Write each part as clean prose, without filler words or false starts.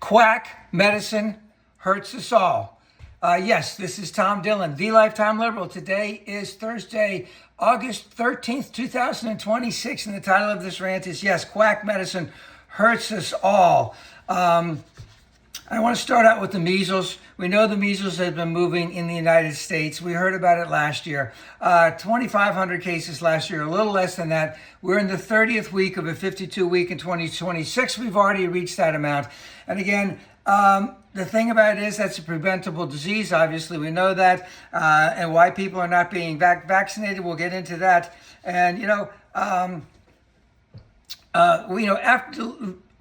Quack medicine hurts us all. Yes, this is Tom Dillon, the Lifetime Liberal. Today is Thursday, August 13th, 2026, and the title of this rant is, yes, quack medicine hurts us all. I want to start out with the measles. We know the measles have been moving in the United States. We heard about it last year. 2,500 cases last year, a little less than that. We're in the 30th week of a 52-week in 2026. We've already reached that amount. And again, the thing about it is that's a preventable disease. Obviously, we know that. And why people are not being vaccinated, we'll get into that. And,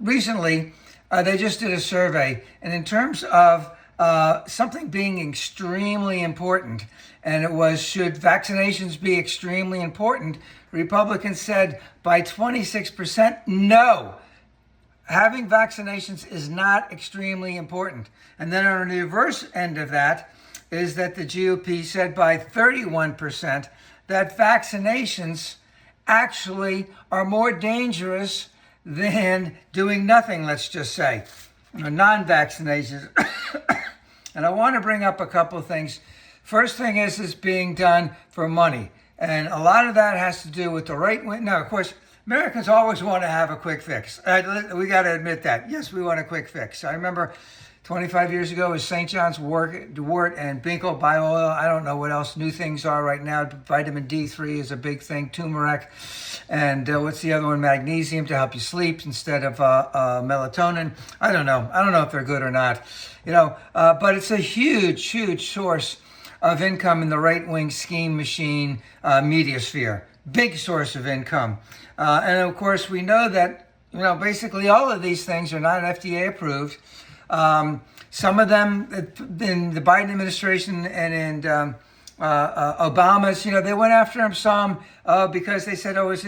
recently, they just did a survey, and in terms of something being extremely important, and it was, should vaccinations be extremely important, Republicans said by 26%, no, having vaccinations is not extremely important. And then on the reverse end of that is that the GOP said by 31% that vaccinations actually are more dangerous than doing nothing, let's just say, non-vaccinations. And I want to bring up a couple of things. First thing is being done for money. And a lot of that has to do with the right wing. Now, of course, Americans always want to have a quick fix. We got to admit that. Yes, we want a quick fix. I remember 25 years ago was St. John's wort and Binkel bio-oil. I don't know what else new things are right now. Vitamin D3 is a big thing, turmeric. And what's the other one? Magnesium to help you sleep instead of melatonin. I don't know. I don't know if they're good or not. But it's a huge, huge source of income in the right-wing scheme machine media sphere. Big source of income. And of course, we know that, basically all of these things are not FDA approved. Some of them in the Biden administration and in Obama's, they went after him some because they said, it was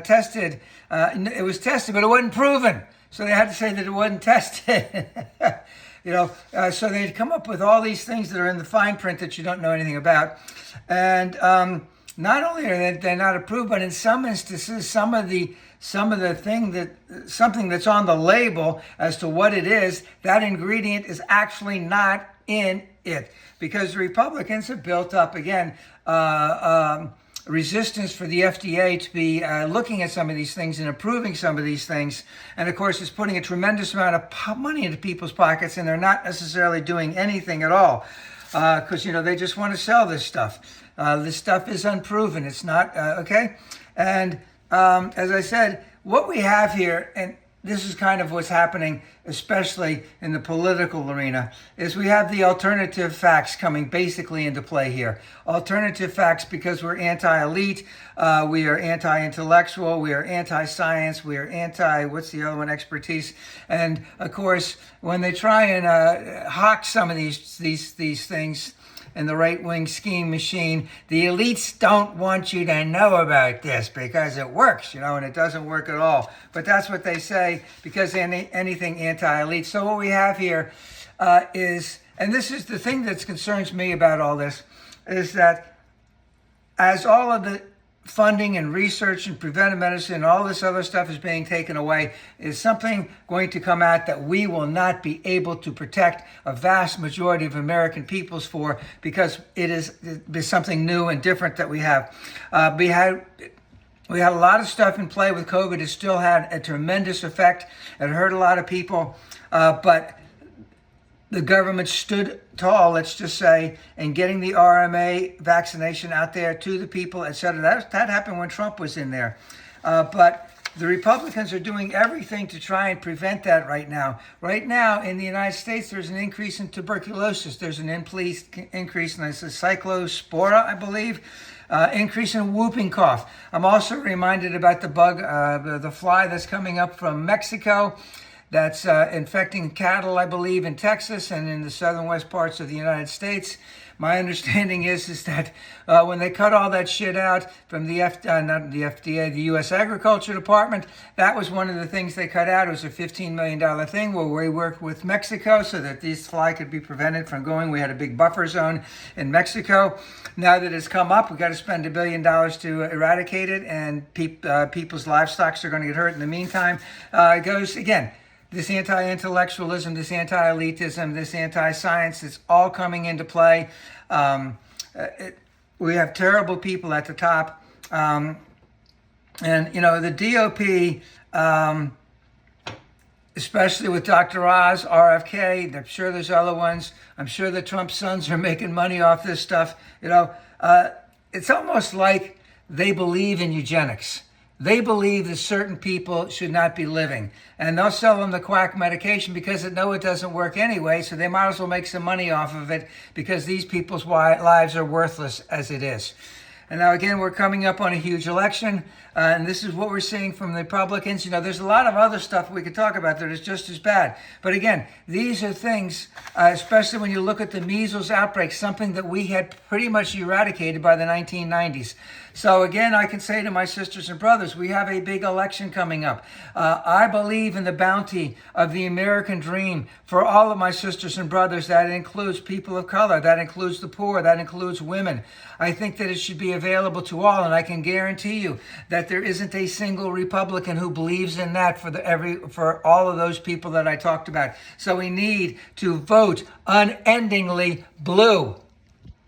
tested. It was tested, but it wasn't proven. So they had to say that it wasn't tested. So they'd come up with all these things that are in the fine print that you don't know anything about. And not only are they not approved, but in some instances, something that's on the label as to what it is, that ingredient is actually not in it, because the Republicans have built up again resistance for the FDA to be looking at some of these things and approving some of these things. And of course, it's putting a tremendous amount of money into people's pockets, and they're not necessarily doing anything at all because, they just want to sell this stuff. This stuff is unproven. It's not, okay? And as I said, what we have here, and this is kind of what's happening, especially in the political arena, is we have the alternative facts coming basically into play here. Alternative facts because we're anti-elite, we are anti-intellectual, we are anti-science, we are expertise. And of course, when they try and hawk some of these things in the right-wing scheme machine, the elites don't want you to know about this because it works, and it doesn't work at all. But that's what they say because anything anti-elite. So what we have here is, and this is the thing that concerns me about all this, is that as all of the funding and research and preventive medicine and all this other stuff is being taken away, is something going to come out that we will not be able to protect a vast majority of American peoples for, because it is something new and different that we have. We had a lot of stuff in play with COVID. It still had a tremendous effect. It hurt a lot of people, but the government stood tall, let's just say, in getting the RMA vaccination out there to the people, et cetera. That happened when Trump was in there. But the Republicans are doing everything to try and prevent that right now. Right now, in the United States, there's an increase in tuberculosis. There's an increase in cyclospora, I believe. Increase in whooping cough. I'm also reminded about the bug, the fly that's coming up from Mexico, that's infecting cattle, I believe, in Texas and in the southern west parts of the United States. My understanding is that when they cut all that shit out from the not the FDA, the U.S. Agriculture Department, that was one of the things they cut out. It was a $15 million thing where we worked with Mexico so that this fly could be prevented from going. We had a big buffer zone in Mexico. Now that it's come up, we've got to spend $1 billion to eradicate it, and people's livestock are going to get hurt in the meantime. It goes, again, this anti-intellectualism, this anti-elitism, this anti-science, it's all coming into play. We have terrible people at the top. And, you know, the DOP, especially with Dr. Oz, RFK, I'm sure there's other ones. I'm sure the Trump sons are making money off this stuff. You know, it's almost like they believe in eugenics. They believe that certain people should not be living. And they'll sell them the quack medication because they know it doesn't work anyway, so they might as well make some money off of it because these people's lives are worthless as it is. And now, again, we're coming up on a huge election, and this is what we're seeing from the Republicans. You know, there's a lot of other stuff we could talk about that is just as bad. But again, these are things, especially when you look at the measles outbreak, something that we had pretty much eradicated by the 1990s. So again, I can say to my sisters and brothers, we have a big election coming up. I believe in the bounty of the American dream for all of my sisters and brothers. That includes people of color. That includes the poor. That includes women. I think that it should be available to all, and I can guarantee you that there isn't a single Republican who believes in that for all of those people that I talked about. So we need to vote unendingly blue.